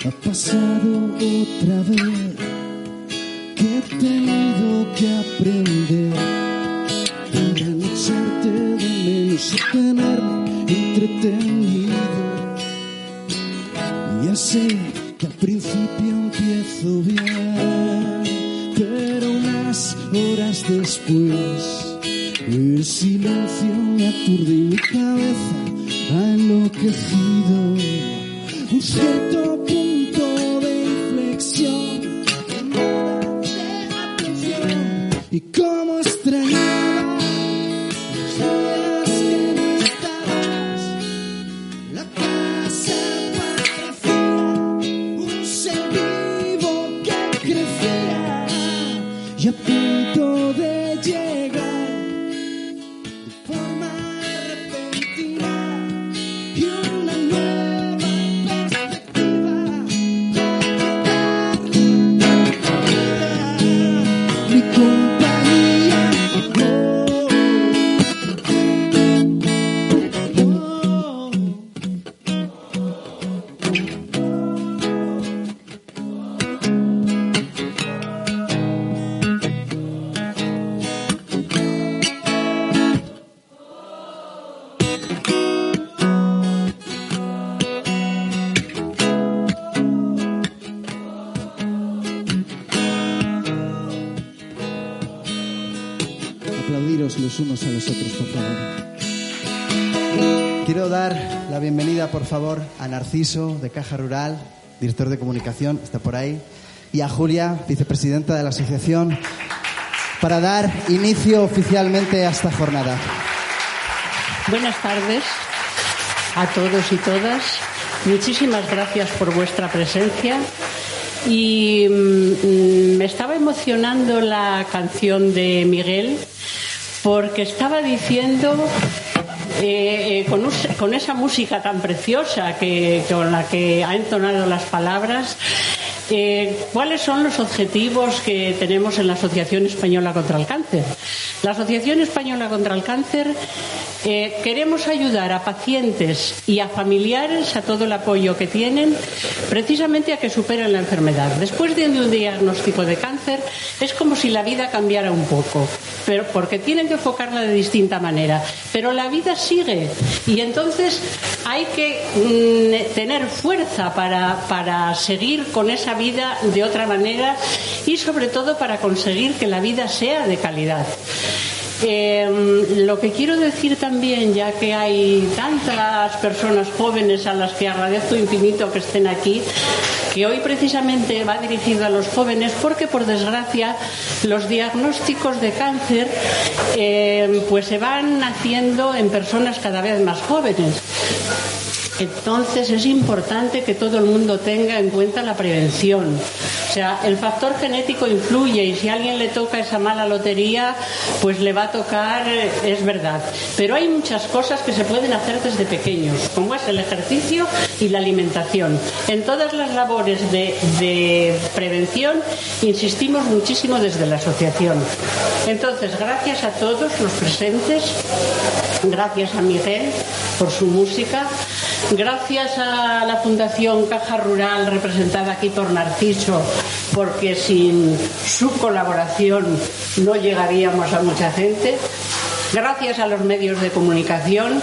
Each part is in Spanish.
Ha pasado otra vez que he tenido que aprender para no echarte de menos y tenerme entretenido. Ya sé que al principio empiezo bien, pero unas horas después el silencio me aturde y mi cabeza ha enloquecido. Un cierto punto de inflexión que me da atención y como extrañaba los días que no estabas. La casa parecía un ser vivo que crecía y a punto de llegar de forma repentina y una nueva perspectiva mi compañía. Aplaudiros los unos a los otros, por favor. Quiero dar la bienvenida, por favor, a Narciso, de Caja Rural, director de comunicación, está por ahí, y a Julia, vicepresidenta de la asociación, para dar inicio oficialmente a esta jornada. Buenas tardes a todos y todas. Muchísimas gracias por vuestra presencia. Y me estaba emocionando la canción de Miguel porque estaba diciendo con esa música tan preciosa con la que ha entonado las palabras, ¿cuáles son los objetivos que tenemos en la Asociación Española contra el Cáncer? La Asociación Española contra el Cáncer queremos ayudar a pacientes y a familiares, a todo el apoyo que tienen, precisamente a que superen la enfermedad. Después de un diagnóstico de cáncer es como si la vida cambiara un poco, pero porque tienen que enfocarla de distinta manera. Pero la vida sigue y entonces hay que tener fuerza para seguir con esa vida de otra manera y sobre todo para conseguir que la vida sea de calidad. Lo que quiero decir también, ya que hay tantas personas jóvenes a las que agradezco infinito que estén aquí, que hoy precisamente va dirigido a los jóvenes porque por desgracia los diagnósticos de cáncer pues se van haciendo en personas cada vez más jóvenes. Entonces es importante que todo el mundo tenga en cuenta la prevención. O sea, el factor genético influye y si a alguien le toca esa mala lotería, pues le va a tocar, es verdad. Pero hay muchas cosas que se pueden hacer desde pequeños, como es el ejercicio y la alimentación. En todas las labores de prevención insistimos muchísimo desde la asociación. Entonces, gracias a todos los presentes, gracias a Miguel por su música, gracias a la Fundación Caja Rural, representada aquí por Narciso, porque sin su colaboración no llegaríamos a mucha gente. Gracias a los medios de comunicación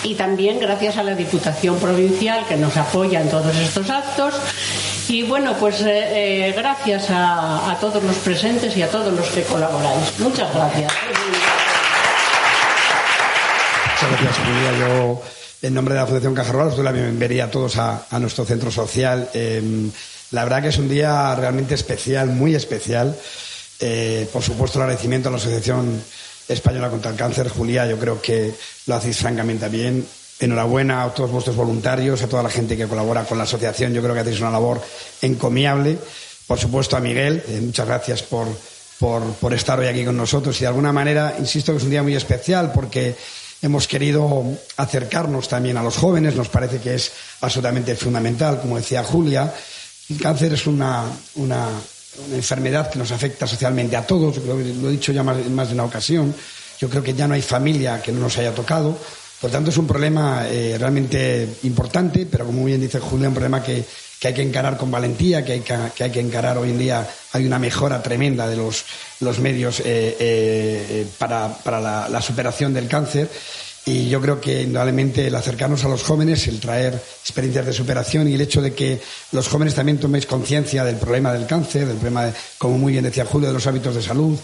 y también gracias a la Diputación Provincial que nos apoya en todos estos actos. Y bueno, pues gracias a todos los presentes y a todos los que colaboráis. Muchas gracias. Muchas gracias, Julia. Yo, en nombre de la Fundación Caja Rural, os doy la bienvenida a todos a nuestro centro social. La verdad que es un día realmente especial, muy especial. Por supuesto, el agradecimiento a la Asociación Española contra el Cáncer. Julia, yo creo que lo hacéis francamente bien. Enhorabuena a todos vuestros voluntarios, a toda la gente que colabora con la asociación. Yo creo que hacéis una labor encomiable. Por supuesto, a Miguel, muchas gracias por estar hoy aquí con nosotros. Y de alguna manera, insisto que es un día muy especial porque hemos querido acercarnos también a los jóvenes. Nos parece que es absolutamente fundamental, como decía Julia. El cáncer es una enfermedad que nos afecta socialmente a todos. Lo he dicho ya en más de una ocasión. Yo creo que ya no hay familia que no nos haya tocado. Por tanto, es un problema realmente importante, pero como bien dice Julia, un problema que hay que encarar con valentía, que hay que encarar hoy en día. Hay una mejora tremenda de los medios para la superación del cáncer. Y yo creo que indudablemente el acercarnos a los jóvenes, el traer experiencias de superación y el hecho de que los jóvenes también toméis conciencia del problema del cáncer, del problema, como muy bien decía Julio, de los hábitos de salud,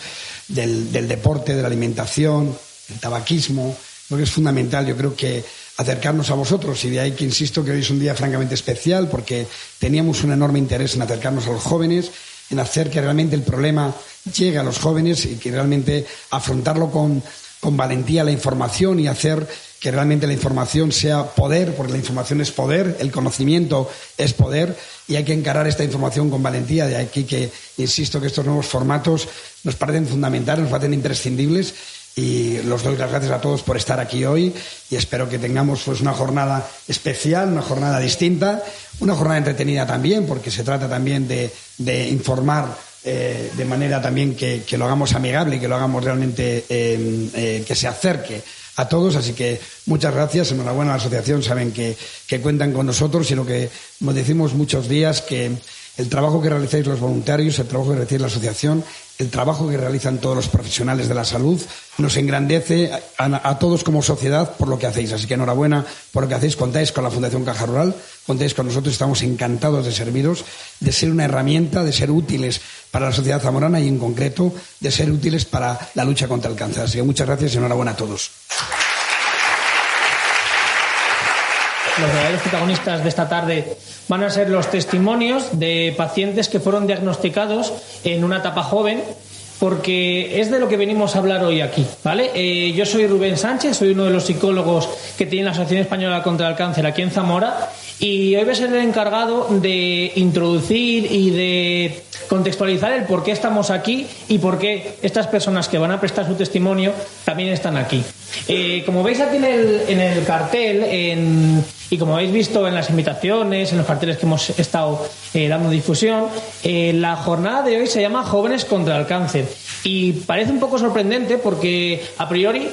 del deporte, de la alimentación, del tabaquismo, lo que es fundamental. Yo creo que acercarnos a vosotros, y de ahí que insisto que hoy es un día francamente especial porque teníamos un enorme interés en acercarnos a los jóvenes, en hacer que realmente el problema llegue a los jóvenes y que realmente afrontarlo con valentía la información y hacer que realmente la información sea poder, porque la información es poder, el conocimiento es poder y hay que encarar esta información con valentía. De aquí que insisto que estos nuevos formatos nos parecen fundamentales, nos parecen imprescindibles y los doy las gracias a todos por estar aquí hoy y espero que tengamos pues una jornada especial, una jornada distinta, una jornada entretenida también, porque se trata también de informar de manera también que lo hagamos amigable y que lo hagamos realmente que se acerque a todos. Así que muchas gracias, enhorabuena a la asociación, saben que cuentan con nosotros y lo que nos decimos muchos días, que el trabajo que realizáis los voluntarios, el trabajo que realiza la asociación, el trabajo que realizan todos los profesionales de la salud nos engrandece a todos como sociedad por lo que hacéis. Así que enhorabuena por lo que hacéis. Contáis con la Fundación Caja Rural, contáis con nosotros, estamos encantados de serviros, de ser una herramienta, de ser útiles para la sociedad zamorana y en concreto de ser útiles para la lucha contra el cáncer. Así que muchas gracias y enhorabuena a todos. Los verdaderos protagonistas de esta tarde van a ser los testimonios de pacientes que fueron diagnosticados en una etapa joven, porque es de lo que venimos a hablar hoy aquí, ¿vale? Yo soy Rubén Sánchez, soy uno de los psicólogos que tiene la Asociación Española contra el Cáncer aquí en Zamora y hoy voy a ser el encargado de introducir y de contextualizar el por qué estamos aquí y por qué estas personas que van a prestar su testimonio también están aquí. Como veis aquí en el cartel y como habéis visto en las invitaciones, en los carteles que hemos estado dando difusión, la jornada de hoy se llama Jóvenes contra el Cáncer y parece un poco sorprendente porque a priori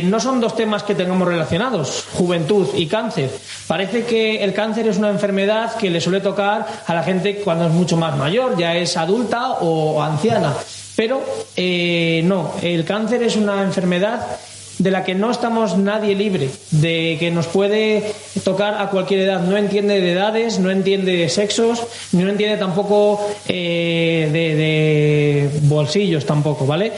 no son dos temas que tengamos relacionados, juventud y cáncer. Parece que el cáncer es una enfermedad que le suele tocar a la gente cuando es mucho más mayor, ya es adulta o anciana, pero no, el cáncer es una enfermedad de la que no estamos nadie libre, de que nos puede tocar a cualquier edad. No entiende de edades, no entiende de sexos, no entiende tampoco de bolsillos tampoco, ¿vale?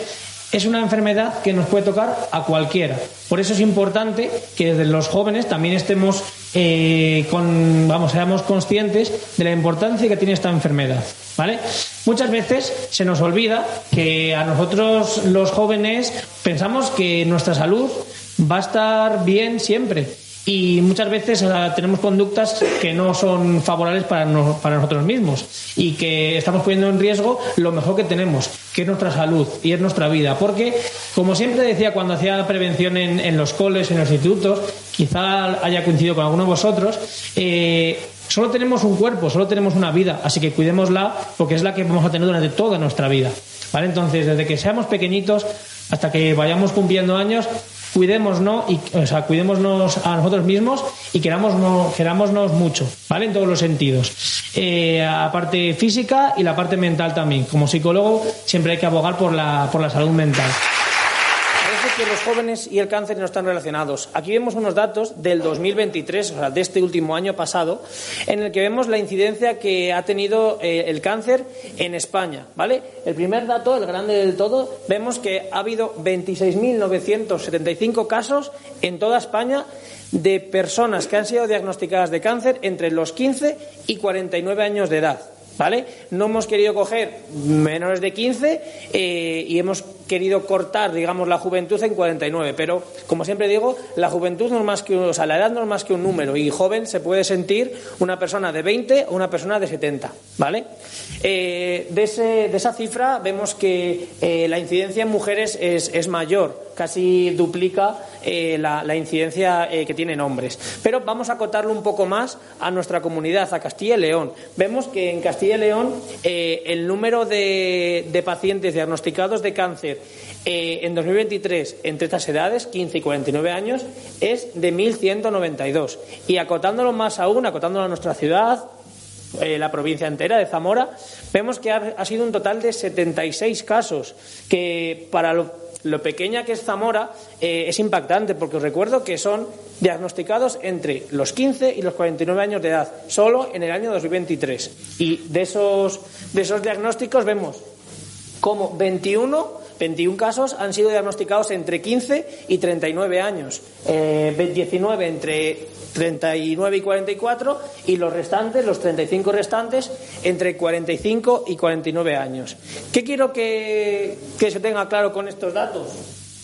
Es una enfermedad que nos puede tocar a cualquiera. Por eso es importante que desde los jóvenes también estemos seamos conscientes de la importancia que tiene esta enfermedad, ¿vale? Muchas veces se nos olvida que a nosotros los jóvenes pensamos que nuestra salud va a estar bien siempre y muchas veces tenemos conductas que no son favorables para nosotros mismos y que estamos poniendo en riesgo lo mejor que tenemos, que es nuestra salud y es nuestra vida, porque como siempre decía cuando hacía la prevención en los coles, en los institutos, quizá haya coincidido con alguno de vosotros, solo tenemos un cuerpo, solo tenemos una vida, así que cuidémosla porque es la que vamos a tener durante toda nuestra vida, ¿vale? Entonces, desde que seamos pequeñitos hasta que vayamos cumpliendo años, cuidémonos a nosotros mismos y querámonos mucho, ¿vale? En todos los sentidos. La parte física y la parte mental también. Como psicólogo siempre hay que abogar por la salud mental. Parece que los jóvenes y el cáncer no están relacionados. Aquí vemos unos datos del 2023, o sea, de este último año pasado, en el que vemos la incidencia que ha tenido el cáncer en España, ¿vale? El primer dato, el grande del todo, vemos que ha habido 26.975 casos en toda España de personas que han sido diagnosticadas de cáncer entre los 15 y 49 años de edad, ¿vale? No hemos querido coger menores de 15 y hemos querido cortar, digamos, la juventud en 49, pero como siempre digo, la juventud no es más que la edad no es más que un número y joven se puede sentir una persona de 20 o una persona de 70, ¿vale? De esa cifra vemos que la incidencia en mujeres es mayor, casi duplica la incidencia que tienen hombres. Pero vamos a acotarlo un poco más a nuestra comunidad, a Castilla y León. Vemos que en Castilla y León el número de pacientes diagnosticados de cáncer en 2023 entre estas edades, 15 y 49 años, es de 1.192. Y acotándolo más aún, acotándolo a nuestra ciudad, la provincia entera de Zamora, vemos que ha sido un total de 76 casos, que para lo pequeña que es Zamora es impactante, porque os recuerdo que son diagnosticados entre los 15 y los 49 años de edad, solo en el año 2023. Y de esos diagnósticos vemos como 21 casos han sido diagnosticados entre 15 y 39 años, 19 entre 39 y 44 y los 35 restantes entre 45 y 49 años. ¿Qué quiero que se tenga claro con estos datos?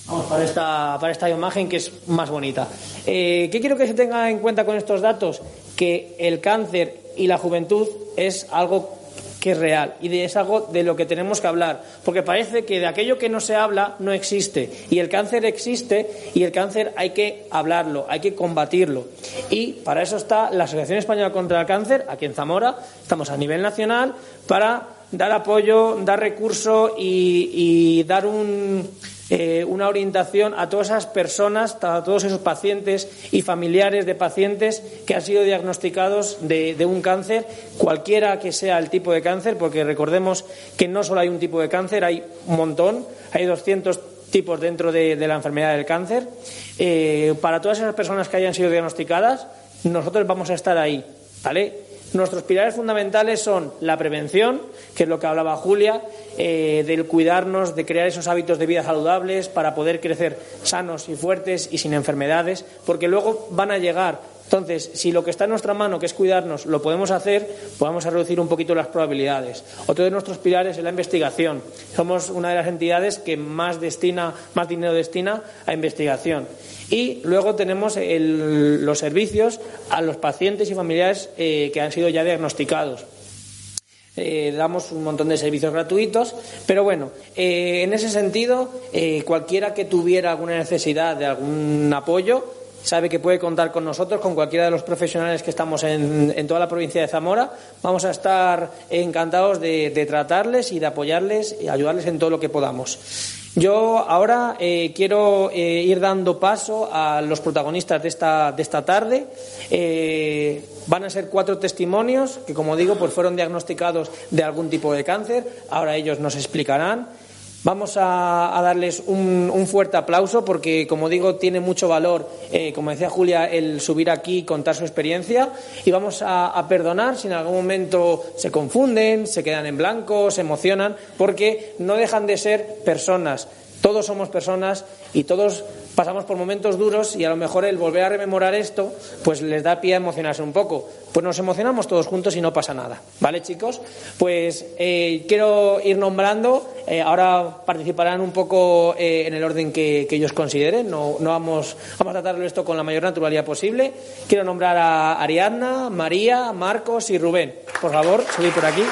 Vamos para esta imagen que es más bonita. ¿Qué quiero que se tenga en cuenta con estos datos? Que el cáncer y la juventud es algo que es real y es algo de lo que tenemos que hablar, porque parece que de aquello que no se habla no existe, y el cáncer existe, y el cáncer hay que hablarlo, hay que combatirlo, y para eso está la Asociación Española contra el Cáncer. Aquí en Zamora estamos a nivel nacional para dar apoyo, dar recursos y dar una orientación a todas esas personas, a todos esos pacientes y familiares de pacientes que han sido diagnosticados de un cáncer, cualquiera que sea el tipo de cáncer, porque recordemos que no solo hay un tipo de cáncer, hay un montón, hay 200 tipos dentro de la enfermedad del cáncer. Para todas esas personas que hayan sido diagnosticadas, nosotros vamos a estar ahí, ¿vale? Nuestros pilares fundamentales son la prevención, que es lo que hablaba Julia, del cuidarnos, de crear esos hábitos de vida saludables para poder crecer sanos y fuertes y sin enfermedades, porque luego van a llegar. Entonces, si lo que está en nuestra mano, que es cuidarnos, lo podemos hacer, podemos reducir un poquito las probabilidades. Otro de nuestros pilares es la investigación. Somos una de las entidades que más dinero destina a investigación. Y luego tenemos los servicios a los pacientes y familiares que han sido ya diagnosticados. Damos un montón de servicios gratuitos, pero bueno, en ese sentido, cualquiera que tuviera alguna necesidad de algún apoyo sabe que puede contar con nosotros, con cualquiera de los profesionales que estamos en toda la provincia de Zamora. Vamos a estar encantados de tratarles y de apoyarles y ayudarles en todo lo que podamos. Yo ahora quiero ir dando paso a los protagonistas de esta tarde. Van a ser 4 testimonios que, como digo, pues fueron diagnosticados de algún tipo de cáncer. Ahora ellos nos explicarán. Vamos a darles un fuerte aplauso porque, como digo, tiene mucho valor, como decía Julia, el subir aquí y contar su experiencia, y vamos a perdonar si en algún momento se confunden, se quedan en blanco, se emocionan, porque no dejan de ser personas. Todos somos personas y todos pasamos por momentos duros, y a lo mejor el volver a rememorar esto pues les da pie a emocionarse un poco. Pues nos emocionamos todos juntos y no pasa nada, ¿vale, chicos? Pues quiero ir nombrando, ahora participarán un poco en el orden que ellos consideren. No vamos a tratarlo esto con la mayor naturalidad posible. Quiero nombrar a Ariadna, María, Marcos y Rubén. Por favor, subid por aquí.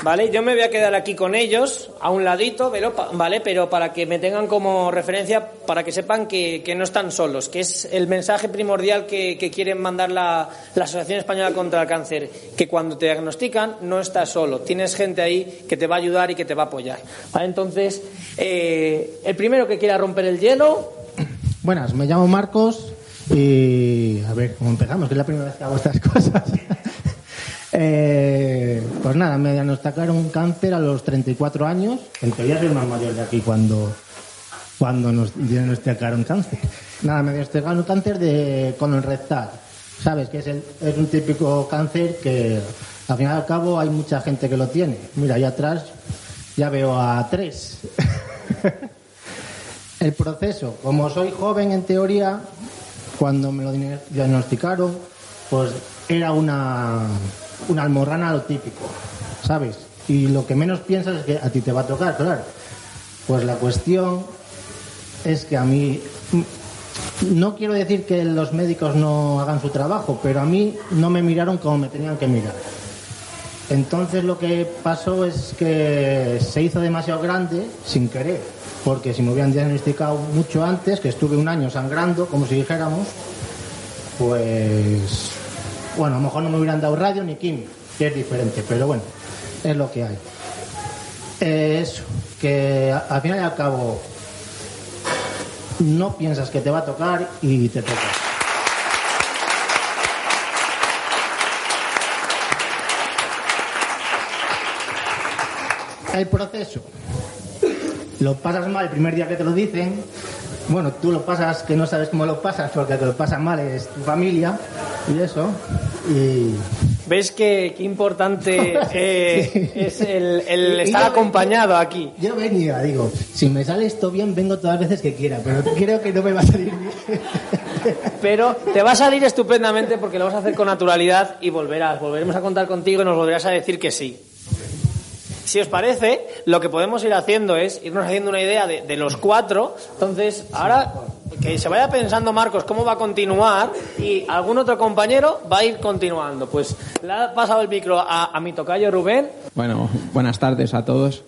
Vale, yo me voy a quedar aquí con ellos, a un ladito, ¿vale? Pero para que me tengan como referencia, para que sepan que no están solos, que es el mensaje primordial que quieren mandar la Asociación Española contra el Cáncer, que cuando te diagnostican no estás solo, tienes gente ahí que te va a ayudar y que te va a apoyar, ¿vale? Entonces, el primero que quiera romper el hielo. Buenas, me llamo Marcos y a ver cómo empezamos, que es la primera vez que hago estas cosas. Pues nada, me diagnosticaron un cáncer a los 34 años. En teoría soy el más mayor de aquí cuando nos diagnosticaron cáncer. Nada, me diagnosticaron un cáncer de colon rectal. ¿Sabes? Que es un típico cáncer que al final y al cabo hay mucha gente que lo tiene. Mira, ahí atrás ya veo a 3. El proceso, como soy joven en teoría, cuando me lo diagnosticaron, pues era una almorrana a lo típico, ¿sabes? Y lo que menos piensas es que a ti te va a tocar, claro. Pues la cuestión es que a mí, no quiero decir que los médicos no hagan su trabajo, pero a mí no me miraron como me tenían que mirar. Entonces lo que pasó es que se hizo demasiado grande sin querer, porque si me hubieran diagnosticado mucho antes, que estuve un año sangrando, como si dijéramos, pues bueno, a lo mejor no me hubieran dado radio ni quimio, que es diferente, pero bueno, es lo que hay. Eso, que al final y al cabo no piensas que te va a tocar y te toca. El proceso. Lo pasas mal el primer día que te lo dicen. Bueno, tú lo pasas que no sabes cómo lo pasas, porque el que lo pasa mal es tu familia y eso. Y... ¿Ves qué importante es el estar acompañado aquí? Yo venía, digo, si me sale esto bien, vengo todas las veces que quiera, pero creo que no me va a salir bien. Pero te va a salir estupendamente porque lo vas a hacer con naturalidad y volveremos a contar contigo y nos volverás a decir que sí. Si os parece, lo que podemos ir haciendo es irnos haciendo una idea de los 4. Entonces, ahora que se vaya pensando Marcos cómo va a continuar y algún otro compañero va a ir continuando. Pues le ha pasado el micro a mi tocayo Rubén. Bueno, buenas tardes a todos.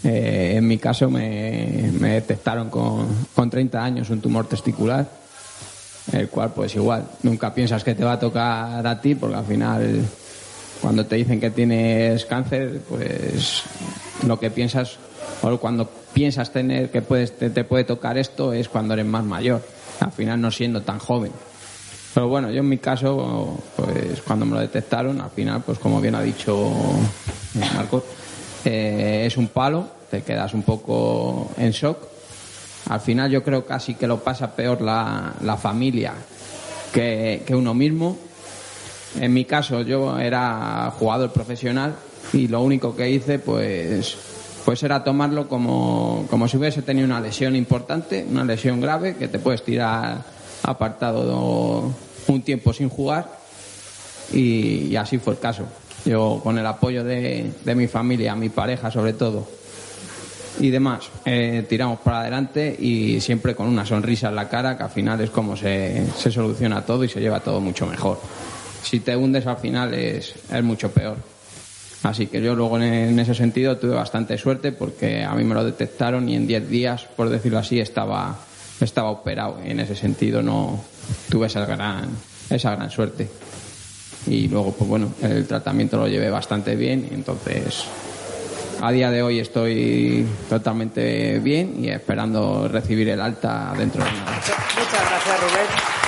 En mi caso me detectaron con 30 años un tumor testicular, el cual pues igual, nunca piensas que te va a tocar a ti, porque al final... Cuando te dicen que tienes cáncer, pues lo que piensas, o cuando piensas tener que te puede tocar esto, es cuando eres más mayor, al final no siendo tan joven. Pero bueno, yo en mi caso, pues cuando me lo detectaron, al final, pues como bien ha dicho Marcos, es un palo, te quedas un poco en shock. Al final yo creo casi que lo pasa peor la familia que uno mismo. En mi caso yo era jugador profesional y lo único que hice pues era tomarlo como si hubiese tenido una lesión importante, una lesión grave que te puedes tirar apartado un tiempo sin jugar y así fue el caso. Yo con el apoyo de mi familia, mi pareja sobre todo y demás, tiramos para adelante y siempre con una sonrisa en la cara, que al final es como se soluciona todo y se lleva todo mucho mejor. Si te hundes al final es mucho peor. Así que yo luego en ese sentido tuve bastante suerte porque a mí me lo detectaron y en 10 días, por decirlo así, estaba operado. Y en ese sentido no tuve esa gran suerte. Y luego, pues bueno, el tratamiento lo llevé bastante bien. Entonces, a día de hoy estoy totalmente bien y esperando recibir el alta dentro de nada. Muchas gracias, Rubén.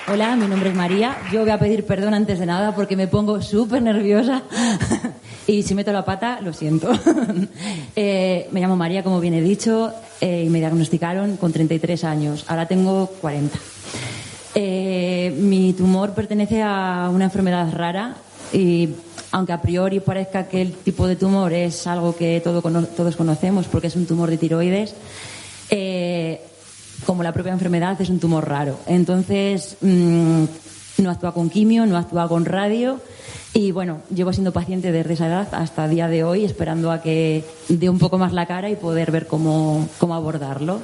Hola, mi nombre es María. Yo voy a pedir perdón antes de nada porque me pongo súper nerviosa y si meto la pata, lo siento. Me llamo María, como bien he dicho, y me diagnosticaron con 33 años. Ahora tengo 40. Mi tumor pertenece a una enfermedad rara y aunque a priori parezca que el tipo de tumor es algo que todos conocemos porque es un tumor de tiroides, como la propia enfermedad es un tumor raro. Entonces no actúa con quimio, no actúa con radio y bueno, llevo siendo paciente desde esa edad hasta el día de hoy, esperando a que dé un poco más la cara y poder ver cómo abordarlo.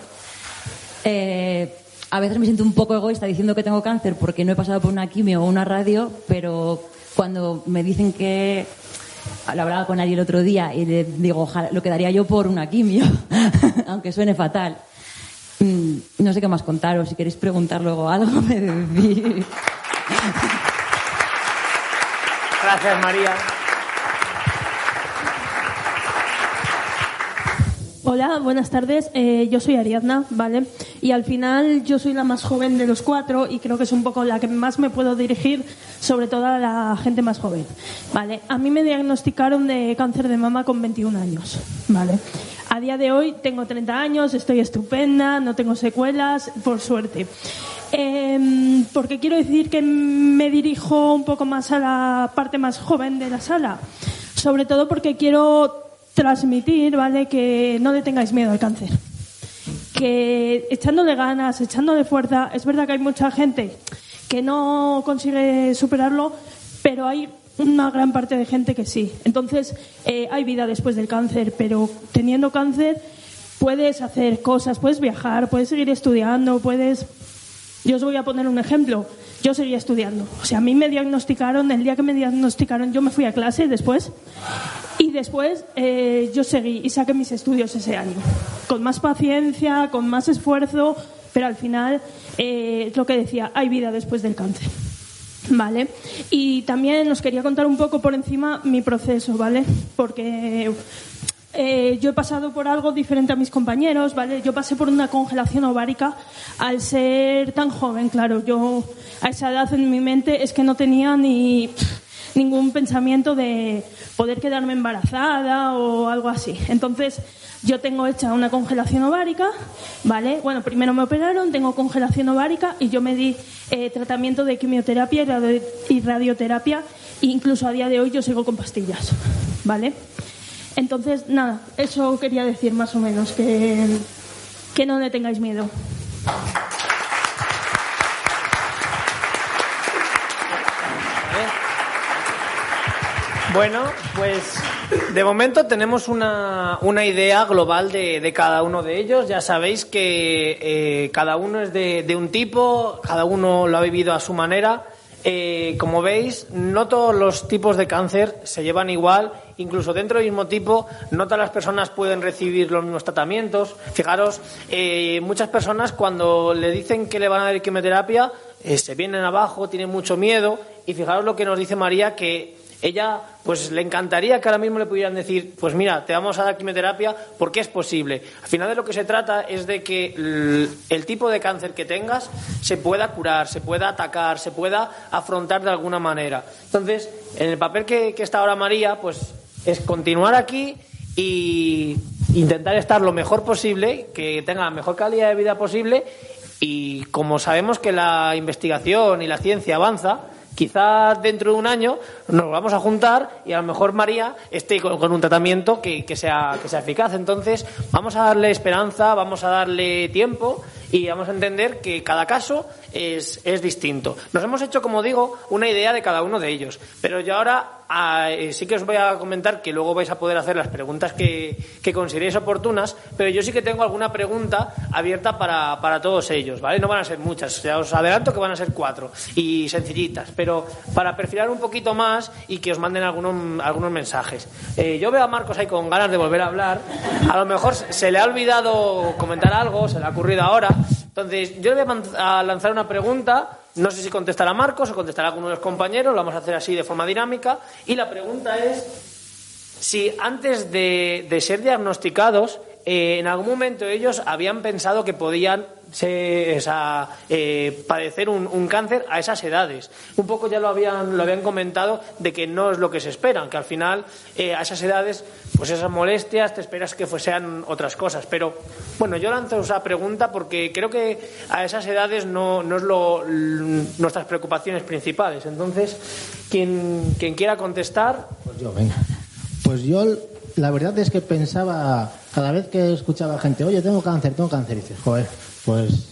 A veces me siento un poco egoísta diciendo que tengo cáncer porque no he pasado por una quimio o una radio, pero cuando me dicen que... Lo hablaba con Ari el otro día y le digo, ojalá lo quedaría yo por una quimio, aunque suene fatal. No sé qué más contaros. Si queréis preguntar luego algo, me decís. Gracias, María. Hola, buenas tardes. Yo soy Ariadna, ¿vale? Y al final yo soy la más joven de los 4 y creo que es un poco la que más me puedo dirigir, sobre todo a la gente más joven, ¿vale? A mí me diagnosticaron de cáncer de mama con 21 años, ¿vale? A día de hoy tengo 30 años, estoy estupenda, no tengo secuelas, por suerte. Porque quiero decir que me dirijo un poco más a la parte más joven de la sala, sobre todo porque quiero transmitir, ¿vale?, que no le tengáis miedo al cáncer, que echándole ganas, echándole fuerza. Es verdad que hay mucha gente que no consigue superarlo, pero hay una gran parte de gente que sí. Entonces, hay vida después del cáncer, pero teniendo cáncer puedes hacer cosas, puedes viajar, puedes seguir estudiando, puedes... Yo os voy a poner un ejemplo. Yo seguía estudiando. O sea, a mí me diagnosticaron, el día que me diagnosticaron, yo me fui a clase después. Y después yo seguí y saqué mis estudios ese año. Con más paciencia, con más esfuerzo, pero al final, es lo que decía, hay vida después del cáncer. Vale, y también os quería contar un poco por encima mi proceso, ¿vale? Porque yo he pasado por algo diferente a mis compañeros, ¿vale? Yo pasé por una congelación ovárica al ser tan joven, claro. Yo a esa edad en mi mente es que no tenía ni ningún pensamiento de poder quedarme embarazada o algo así. Entonces, yo tengo hecha una congelación ovárica, ¿vale? Bueno, primero me operaron, tengo congelación ovárica y yo me di tratamiento de quimioterapia y radioterapia, e incluso a día de hoy yo sigo con pastillas, ¿vale? Entonces, nada, eso quería decir más o menos, que no le tengáis miedo. Bueno, pues de momento tenemos una idea global de cada uno de ellos. Ya sabéis que cada uno es de un tipo, cada uno lo ha vivido a su manera. Como veis, no todos los tipos de cáncer se llevan igual. Incluso dentro del mismo tipo, no todas las personas pueden recibir los mismos tratamientos. Fijaros, muchas personas cuando le dicen que le van a dar quimioterapia, se vienen abajo, tienen mucho miedo. Y fijaros lo que nos dice María, que ella pues le encantaría que ahora mismo le pudieran decir, pues mira, te vamos a dar quimioterapia porque es posible. Al final de lo que se trata es de que el tipo de cáncer que tengas se pueda curar, se pueda atacar, se pueda afrontar de alguna manera. Entonces, en el papel que está ahora María, pues es continuar aquí y intentar estar lo mejor posible, que tenga la mejor calidad de vida posible. Y como sabemos que la investigación y la ciencia avanza, quizás dentro de un año nos vamos a juntar y a lo mejor María esté con un tratamiento que sea eficaz. Entonces vamos a darle esperanza, vamos a darle tiempo y vamos a entender que cada caso es distinto. Nos hemos hecho, como digo, una idea de cada uno de ellos, pero yo ahora sí que os voy a comentar que luego vais a poder hacer las preguntas que consideréis oportunas, pero yo sí que tengo alguna pregunta abierta para todos ellos, ¿vale? No van a ser muchas, ya os adelanto que van a ser 4 y sencillitas, pero para perfilar un poquito más y que os manden algunos mensajes. Yo veo a Marcos ahí con ganas de volver a hablar, a lo mejor se le ha olvidado comentar algo, se le ha ocurrido ahora. Entonces, yo le voy a lanzar una pregunta, no sé si contestará Marcos o contestará alguno de los compañeros, lo vamos a hacer así de forma dinámica, y la pregunta es si antes de ser diagnosticados, en algún momento ellos habían pensado que podían padecer un cáncer a esas edades. Un poco ya lo habían comentado, de que no es lo que se esperan, que al final a esas edades, pues esas molestias te esperas que sean otras cosas. Pero bueno, yo lanzo esa pregunta porque creo que a esas edades no es nuestras preocupaciones principales. Entonces, quien quiera contestar. Pues yo la verdad es que pensaba, cada vez que escuchaba gente, oye, tengo cáncer, y dices, joder, pues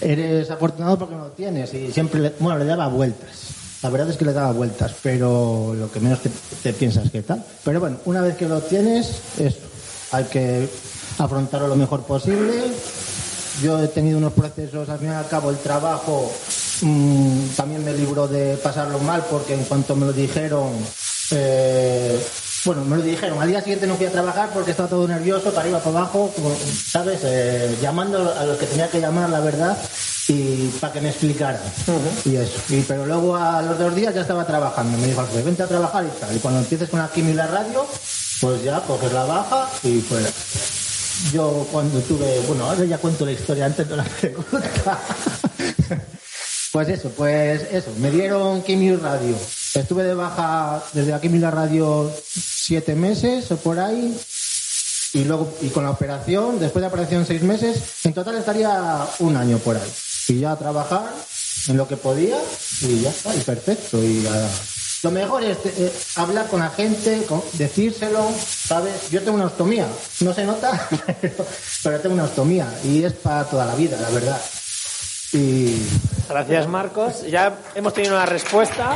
eres afortunado porque no lo tienes. Y siempre le daba vueltas. La verdad es que le daba vueltas, pero lo que menos te piensas que tal. Pero bueno, una vez que lo tienes, hay que afrontarlo lo mejor posible. Yo he tenido unos procesos, al fin y al cabo el trabajo también me libró de pasarlo mal, porque en cuanto me lo dijeron, al día siguiente no fui a trabajar porque estaba todo nervioso, para arriba, para abajo, ¿sabes? Llamando a los que tenía que llamar, la verdad, y para que me explicaran. Y eso. Pero luego a los 2 días ya estaba trabajando. Me dijo, pues vente a trabajar y tal. Y cuando empieces con la quimio y la radio, pues ya coges la baja y fuera. Yo cuando ahora ya cuento la historia antes de la pregunta. Pues eso, me dieron quimio y radio. Estuve de baja desde la quimio y la radio 7 meses o por ahí, y con la operación, después de la operación 6 meses, en total estaría 1 año por ahí. Y ya a trabajar en lo que podía y ya está, y perfecto. Lo mejor es hablar con la gente, decírselo, ¿sabes? Yo tengo una ostomía, no se nota, pero tengo una ostomía y es para toda la vida, la verdad. Gracias, Marcos. Ya hemos tenido una respuesta.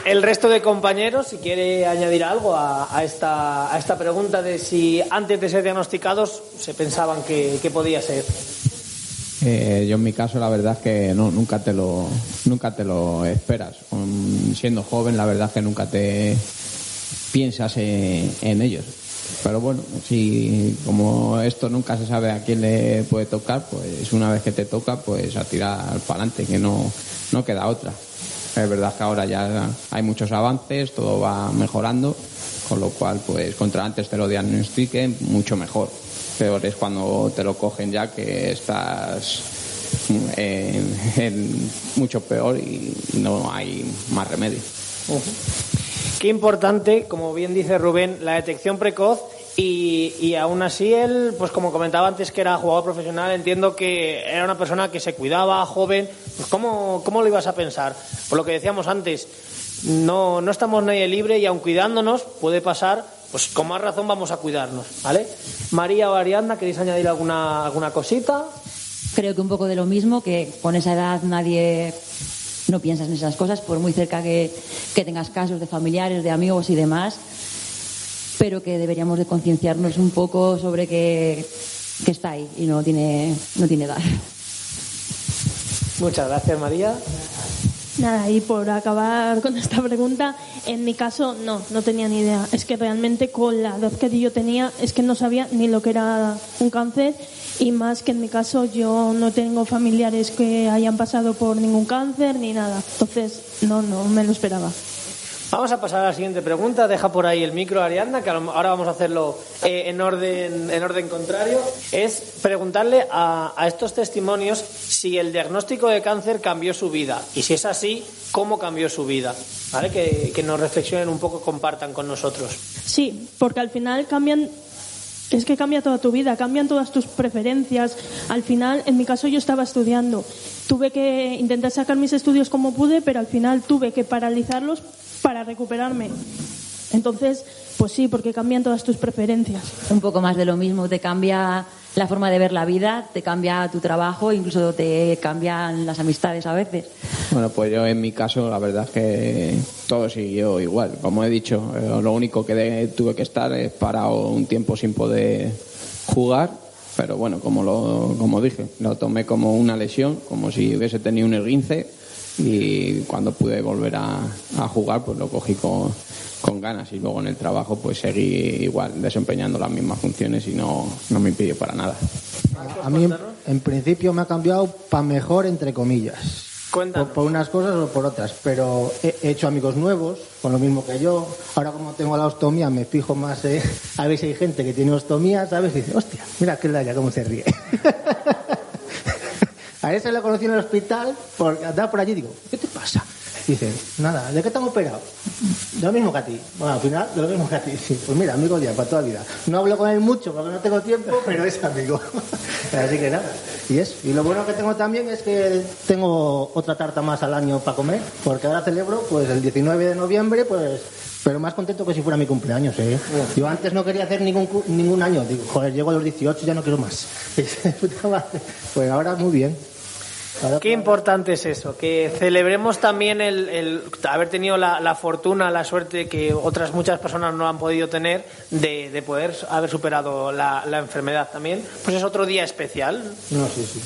El resto de compañeros, si quiere añadir algo a esta pregunta de si antes de ser diagnosticados se pensaban que podía ser. Yo en mi caso la verdad es que no, nunca te lo esperas. Siendo joven la verdad es que nunca te piensas en ellos. Pero bueno, si como esto nunca se sabe a quién le puede tocar, pues una vez que te toca, pues a tirar para adelante, que no queda otra. Es verdad que ahora ya hay muchos avances, todo va mejorando, con lo cual, pues contra antes te lo diagnostiquen, mucho mejor. Peor es cuando te lo cogen ya que estás en mucho peor y no hay más remedio. Qué importante, como bien dice Rubén, la detección precoz y aún así él, pues como comentaba antes que era jugador profesional, entiendo que era una persona que se cuidaba, joven. Pues ¿cómo lo ibas a pensar? Por lo que decíamos antes, no estamos nadie libre y aun cuidándonos puede pasar, pues con más razón vamos a cuidarnos, ¿vale? María o Ariadna, ¿queréis añadir alguna cosita? Creo que un poco de lo mismo, que con esa edad nadie... no piensas en esas cosas, por muy cerca que tengas casos de familiares, de amigos y demás, pero que deberíamos de concienciarnos un poco sobre que está ahí y no tiene edad. Muchas gracias, María. Nada, y por acabar con esta pregunta, en mi caso no tenía ni idea. Es que realmente con la edad que yo tenía, es que no sabía ni lo que era un cáncer, y más que en mi caso yo no tengo familiares que hayan pasado por ningún cáncer ni nada. Entonces no me lo esperaba. Vamos a pasar a la siguiente pregunta. Deja por ahí el micro, Ariadna, que ahora vamos a hacerlo en orden contrario. Es preguntarle a estos testimonios si el diagnóstico de cáncer cambió su vida. Y si es así, ¿cómo cambió su vida? ¿Vale? Que nos reflexionen un poco, compartan con nosotros. Sí, porque al final es que cambia toda tu vida, cambian todas tus preferencias. Al final, en mi caso, yo estaba estudiando. Tuve que intentar sacar mis estudios como pude, pero al final tuve que paralizarlos para recuperarme. Entonces, pues sí, porque cambian todas tus preferencias. Un poco más de lo mismo, te cambia la forma de ver la vida, te cambia tu trabajo, incluso te cambian las amistades a veces. Bueno, pues yo en mi caso la verdad es que todo siguió igual. Como he dicho, lo único que tuve que estar es parado un tiempo sin poder jugar, pero bueno, como dije, lo tomé como una lesión, como si hubiese tenido un esguince, y cuando pude volver a jugar pues lo cogí con ganas, y luego en el trabajo pues seguí igual desempeñando las mismas funciones y no me impidió para nada. A mí en principio me ha cambiado para mejor, entre comillas. Por unas cosas o por otras, pero he hecho amigos nuevos con lo mismo que yo. Ahora, como tengo la ostomía, me fijo más a ver si hay gente que tiene ostomía, ¿sabes? Y dice, hostia, mira aquel de allá cómo se ríe. A ese lo conocí en el hospital, porque andaba por allí y digo, ¿qué te pasa? Dice, nada, ¿de qué te han operado? De lo mismo que a ti. Bueno, al final, de lo mismo que a ti. Sí, pues mira, amigo ya, para toda la vida. No hablo con él mucho porque no tengo tiempo, pero es amigo. Así que nada. Y lo bueno que tengo también es que tengo otra tarta más al año para comer, porque ahora celebro pues el 19 de noviembre, pues, pero más contento que si fuera mi cumpleaños, ¿eh? Yo antes no quería hacer ningún año. Digo, joder, llego a los 18, ya no quiero más. Pues ahora muy bien. Qué importante es eso, que celebremos también el haber tenido la fortuna, la suerte que otras muchas personas no han podido tener de poder haber superado la enfermedad también. Pues es otro día especial. No, sí.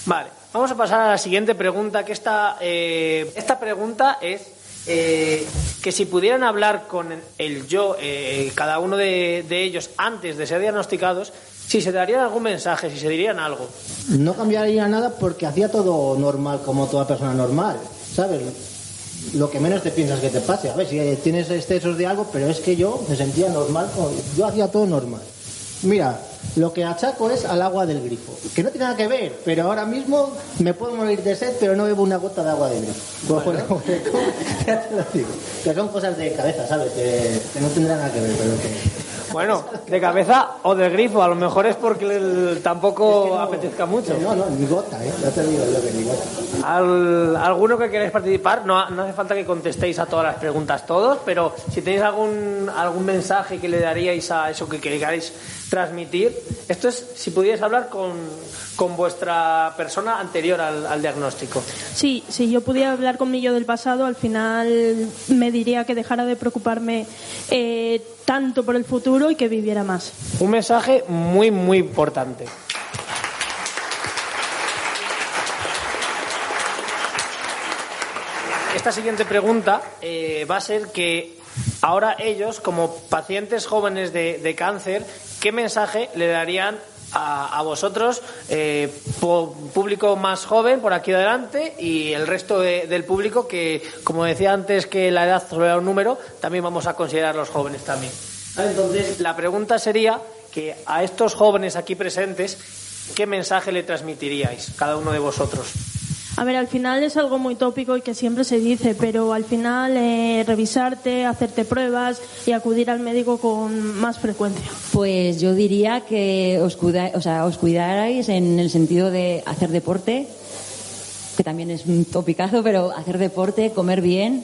Vale, vamos a pasar a la siguiente pregunta, que esta pregunta es que si pudieran hablar con el yo, cada uno de ellos antes de ser diagnosticados, si se darían algún mensaje, si se dirían algo. No cambiaría nada porque hacía todo normal, como toda persona normal, ¿sabes? Lo que menos te piensas que te pase. A ver, si tienes excesos de algo, pero es que yo me sentía normal, yo hacía todo normal. Mira, lo que achaco es al agua del grifo, que no tiene nada que ver, pero ahora mismo me puedo morir de sed, pero no bebo una gota de agua del grifo. Bueno. Ya te lo digo, que son cosas de cabeza, ¿sabes? Que no tendrán nada que ver, pero que... Bueno, de cabeza o de grifo, a lo mejor es porque tampoco es que no apetezca mucho. No, ni gota, ya te digo yo que ni gota. ¿Alguno que queráis participar? No hace falta que contestéis a todas las preguntas todos, pero si tenéis algún mensaje que le daríais a eso que queráis transmitir, esto es si pudierais hablar con vuestra persona anterior al diagnóstico. Sí, si yo pudiera hablar con mi yo del pasado, al final me diría que dejara de preocuparme tanto por el futuro y que viviera más. Un mensaje muy, muy importante. Esta siguiente pregunta va a ser que Ahora ellos, como pacientes jóvenes de cáncer, ¿qué mensaje le darían a vosotros, público más joven por aquí adelante, y el resto del público que, como decía antes, que la edad solo era un número, también vamos a considerar los jóvenes también? Entonces, la pregunta sería que a estos jóvenes aquí presentes, ¿qué mensaje le transmitiríais cada uno de vosotros? A ver, al final es algo muy tópico y que siempre se dice, pero al final revisarte, hacerte pruebas y acudir al médico con más frecuencia. Pues yo diría que os cuidarais en el sentido de hacer deporte, que también es un topicazo, pero hacer deporte, comer bien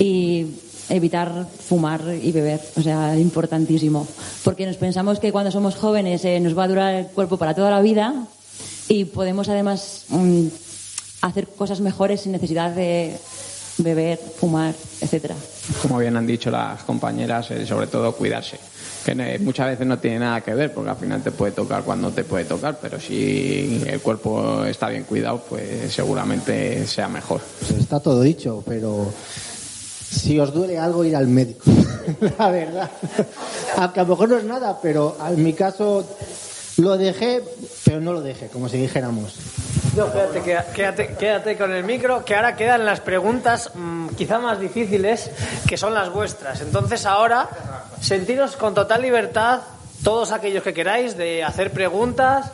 y evitar fumar y beber, o sea, importantísimo. Porque nos pensamos que cuando somos jóvenes nos va a durar el cuerpo para toda la vida y podemos además hacer cosas mejores sin necesidad de beber, fumar, etcétera. Como bien han dicho las compañeras, sobre todo cuidarse, que muchas veces no tiene nada que ver, porque al final te puede tocar cuando te puede tocar, pero si el cuerpo está bien cuidado, pues seguramente sea mejor. Pues está todo dicho, pero si os duele algo, ir al médico. La verdad. Aunque a lo mejor no es nada, pero en mi caso lo dejé, pero no lo dejé, como si dijéramos. No, quédate con el micro, que ahora quedan las preguntas quizá más difíciles, que son las vuestras. Entonces ahora, sentiros con total libertad, todos aquellos que queráis, de hacer preguntas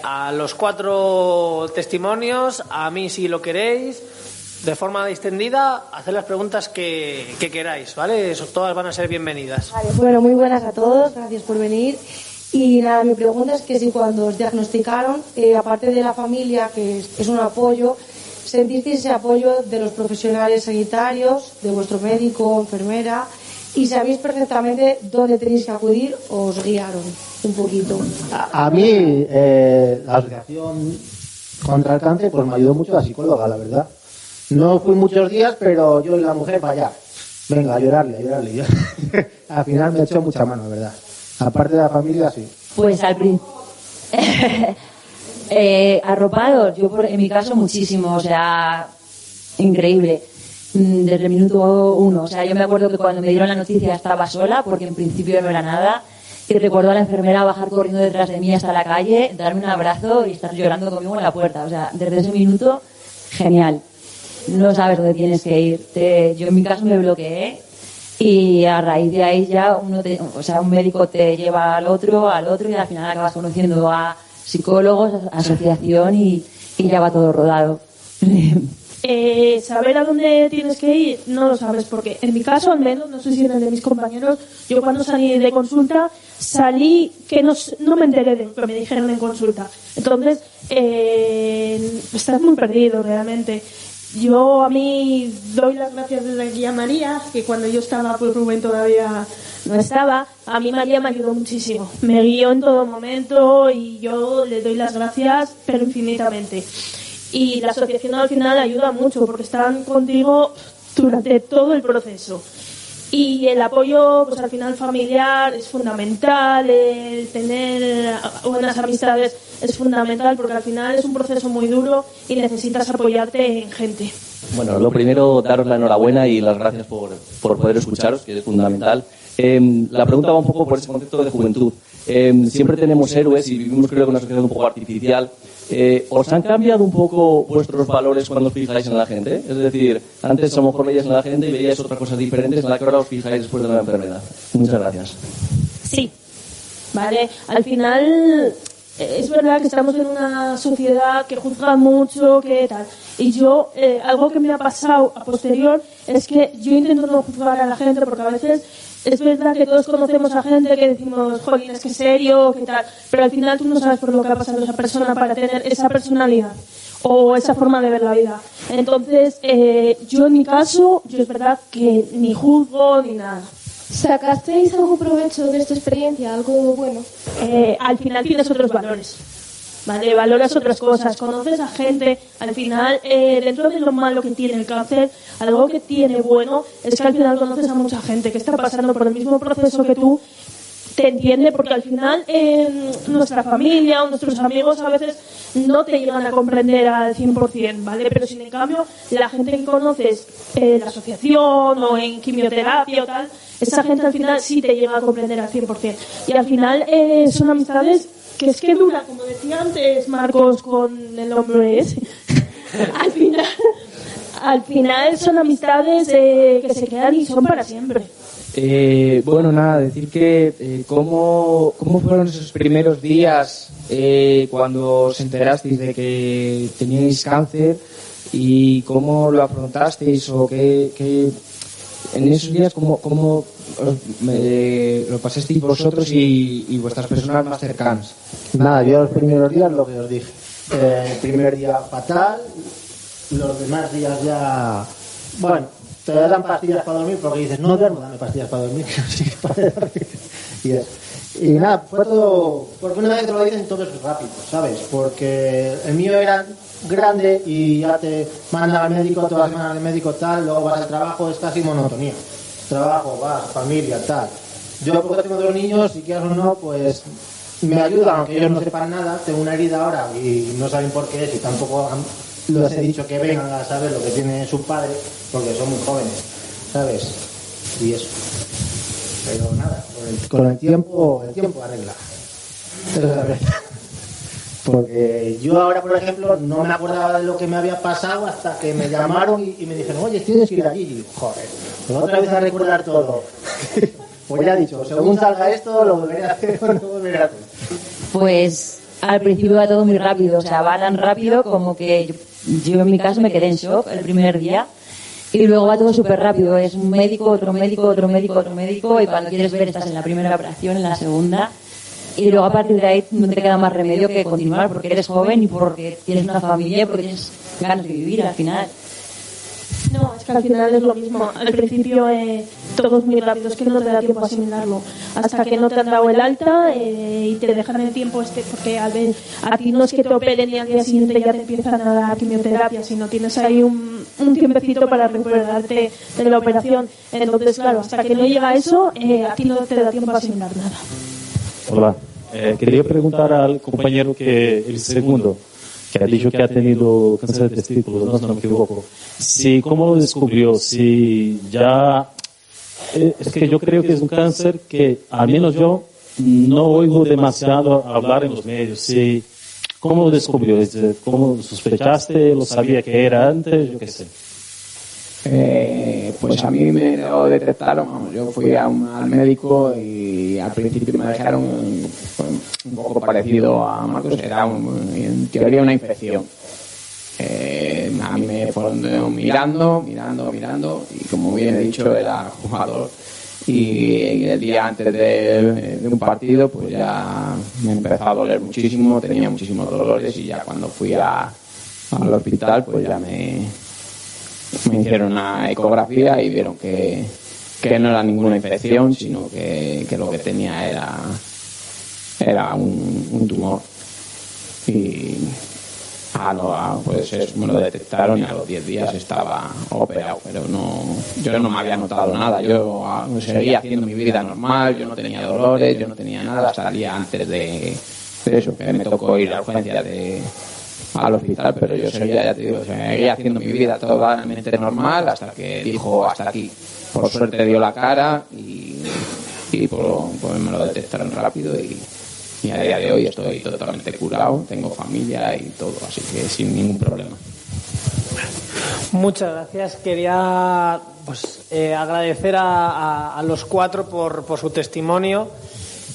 a los 4 testimonios, a mí si lo queréis, de forma distendida, hacer las preguntas que queráis, ¿vale? Todas van a ser bienvenidas. Vale, bueno, muy buenas a todos, gracias por venir. Y nada, mi pregunta es que si cuando os diagnosticaron, aparte de la familia, que es un apoyo, ¿sentisteis ese apoyo de los profesionales sanitarios, de vuestro médico, enfermera, y sabéis perfectamente dónde tenéis que acudir o os guiaron un poquito? A mí, la Asociación contra el Cáncer, pues me ayudó mucho la psicóloga, la verdad. No fui muchos días, pero yo y la mujer, para allá. Venga, a llorarle. Al final me echó mucha mano, la verdad. Aparte de la familia, sí. Pues al principio. Arropados, yo en mi caso muchísimo, o sea, increíble. Desde el minuto 1. O sea, yo me acuerdo que cuando me dieron la noticia estaba sola, porque en principio no era nada. Y recuerdo a la enfermera bajar corriendo detrás de mí hasta la calle, darme un abrazo y estar llorando conmigo en la puerta. O sea, desde ese minuto, genial. No sabes dónde tienes que ir. Yo en mi caso me bloqueé. Y a raíz de ahí ya un médico te lleva al otro y al final acabas conociendo a psicólogos, asociación y ya va todo rodado. Saber a dónde tienes que ir no lo sabes, porque en mi caso, al menos, no sé si en el de mis compañeros, yo cuando salí de consulta salí que no me enteré de lo que me dijeron en consulta. Entonces estás muy perdido realmente. Yo a mí doy las gracias desde aquí a María, que cuando yo estaba, pues Rubén todavía no estaba. A mí María me ayudó muchísimo, me guió en todo momento y yo le doy las gracias, pero infinitamente. Y la asociación al final ayuda mucho porque están contigo durante todo el proceso. Y el apoyo, pues al final familiar es fundamental, el tener buenas amistades es fundamental porque al final es un proceso muy duro y necesitas apoyarte en gente. Bueno, lo primero, daros la enhorabuena y las gracias por poder escucharos, que es fundamental. La pregunta va un poco por ese concepto de juventud. Siempre tenemos héroes y vivimos, creo, que una sociedad un poco artificial. ¿Os han cambiado un poco vuestros valores cuando os fijáis en la gente? Es decir, antes a lo mejor veíais en la gente y veíais otras cosas diferentes en la que ahora os fijáis después de la enfermedad. Muchas gracias. Sí, vale. Al final es verdad que estamos en una sociedad que juzga mucho, que tal. Y yo, algo que me ha pasado a posterior es que yo intento no juzgar a la gente porque a veces es verdad que todos conocemos a gente que decimos, jolín, es que serio, qué tal, pero al final tú no sabes por lo que ha pasado esa persona para tener esa personalidad o esa forma de ver la vida. Entonces, yo en mi caso, yo es verdad que ni juzgo ni nada. ¿Sacasteis algún provecho de esta experiencia, algo bueno? Al final tienes otros valores. ¿Vale? Valoras otras cosas, conoces a gente, al final, dentro de lo malo que tiene el cáncer, algo que tiene bueno es que al final conoces a mucha gente que está pasando por el mismo proceso que tú te entiende, porque al final nuestra familia o nuestros amigos a veces no te llegan a comprender al 100%, ¿vale? Pero sin en cambio, la gente que conoces en la asociación o en quimioterapia o tal, esa gente al final sí te llega a comprender al 100%. Y al final son amistades que es que duran, como decía antes Marcos con el hombre ese. Al final son amistades que se quedan y son para siempre. Bueno, nada, decir que ¿cómo fueron esos primeros días cuando os enterasteis de que teníais cáncer y cómo lo afrontasteis o qué en esos días cómo lo pasasteis vosotros y vuestras personas más cercanas? Nada, yo los primeros días lo que os dije. El primer día fatal, los demás días ya... Bueno, te dan pastillas para dormir porque dices, no duermo, dame pastillas para dormir. Y nada, fue todo... Porque una vez que te lo dicen todo es rápido, ¿sabes? Porque el mío era grande y ya te mandan al médico, todas las semanas al médico tal, luego vas al trabajo, es casi monotonía. Trabajo, vas, familia, tal. Yo porque tengo 2 niños, si quieres o no, pues me ayudan, aunque ellos no sepan nada. Tengo una herida ahora y no saben por qué es y tampoco les he dicho que vengan a saber lo que tiene su padre, porque son muy jóvenes, ¿sabes? Y eso. Pero nada, con el tiempo arregla. Eso es la verdad. Porque yo ahora, por ejemplo, no me acordaba de lo que me había pasado hasta que me llamaron y me dijeron, oye, tienes que ir allí. Y digo, joder, pues otra vez a recordar todo. Pues ya he dicho, según salga esto, lo volveré a hacer o no lo volveré a hacer. Pues al principio va todo muy rápido, o sea, va tan rápido como que yo en mi caso me quedé en shock el primer día. Y luego va todo súper rápido, es un médico, otro médico, otro médico, otro médico, y cuando quieres ver estás en la primera operación, en la segunda, y luego a partir de ahí no te queda más remedio que continuar, porque eres joven y porque tienes una familia y porque tienes ganas de vivir al final. No, es que al final es lo mismo. Al principio todo es muy rápido, es que no te da tiempo a asimilarlo. Hasta que no te han dado el alta y te dejan el tiempo porque a ti no es que te operen y al día siguiente ya te empiezan a dar quimioterapia, sino tienes ahí un tiempecito para recuperarte de la operación. Entonces, claro, hasta que no llega eso, a ti no te da tiempo a asimilar nada. Hola, quería preguntar al compañero que el segundo, que ha dicho que ha tenido cáncer de testículos, no me equivoco. Si, ¿cómo lo descubrió? Si ya... Es que yo creo que es un cáncer que, al menos yo, no oigo demasiado hablar en los medios. Si, ¿cómo lo descubrió? ¿Cómo sospechaste? ¿Lo sabía que era antes? Yo qué sé. Pues a mí me lo detectaron, vamos, yo fui al médico y al principio me dijeron un poco parecido a Marcos, era en teoría una infección. A mí me fueron mirando y como bien he dicho era jugador y el día antes de un partido pues ya me empezó a doler muchísimo, tenía muchísimos dolores y ya cuando fui al hospital pues ya me hicieron una ecografía y vieron que no era ninguna infección, sino que lo que tenía era un tumor. Y pues me lo detectaron y a los 10 días estaba operado, pero yo no me había notado nada. Yo seguía haciendo mi vida normal, yo no tenía dolores, yo no tenía nada hasta el día antes de eso, que me tocó ir a urgencias al hospital, pero yo seguía haciendo mi vida totalmente normal hasta que dijo hasta aquí. Por suerte dio la cara y pues me lo detectaron rápido y a día de hoy estoy totalmente curado, tengo familia y todo, así que sin ningún problema. Muchas gracias. Quería agradecer a los 4 por su testimonio.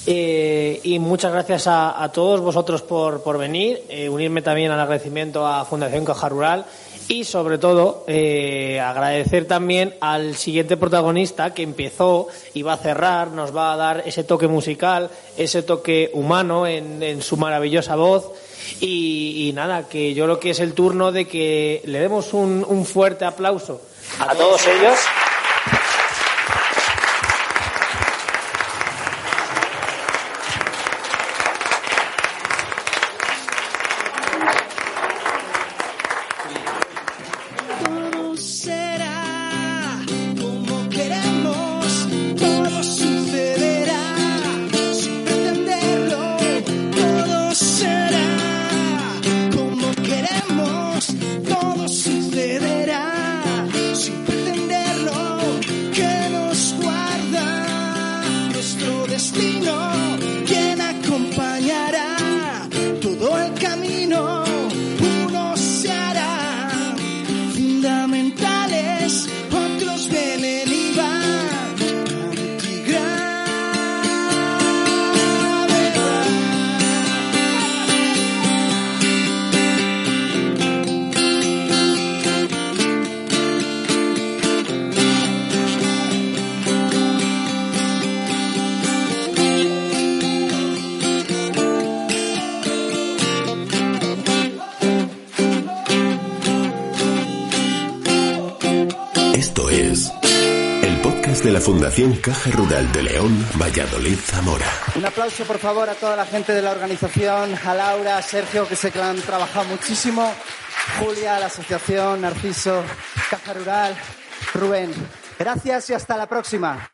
Y muchas gracias a todos vosotros por venir, unirme también al agradecimiento a Fundación Caja Rural y sobre todo agradecer también al siguiente protagonista que empezó y va a cerrar, nos va a dar ese toque musical, ese toque humano en su maravillosa voz y nada, que yo creo que es el turno de que le demos un fuerte aplauso a todos ellos. de la Fundación Caja Rural de León, Valladolid, Zamora. Un aplauso, por favor, a toda la gente de la organización, a Laura, a Sergio, que sé que han trabajado muchísimo, Julia, la asociación, Narciso, Caja Rural, Rubén. Gracias y hasta la próxima.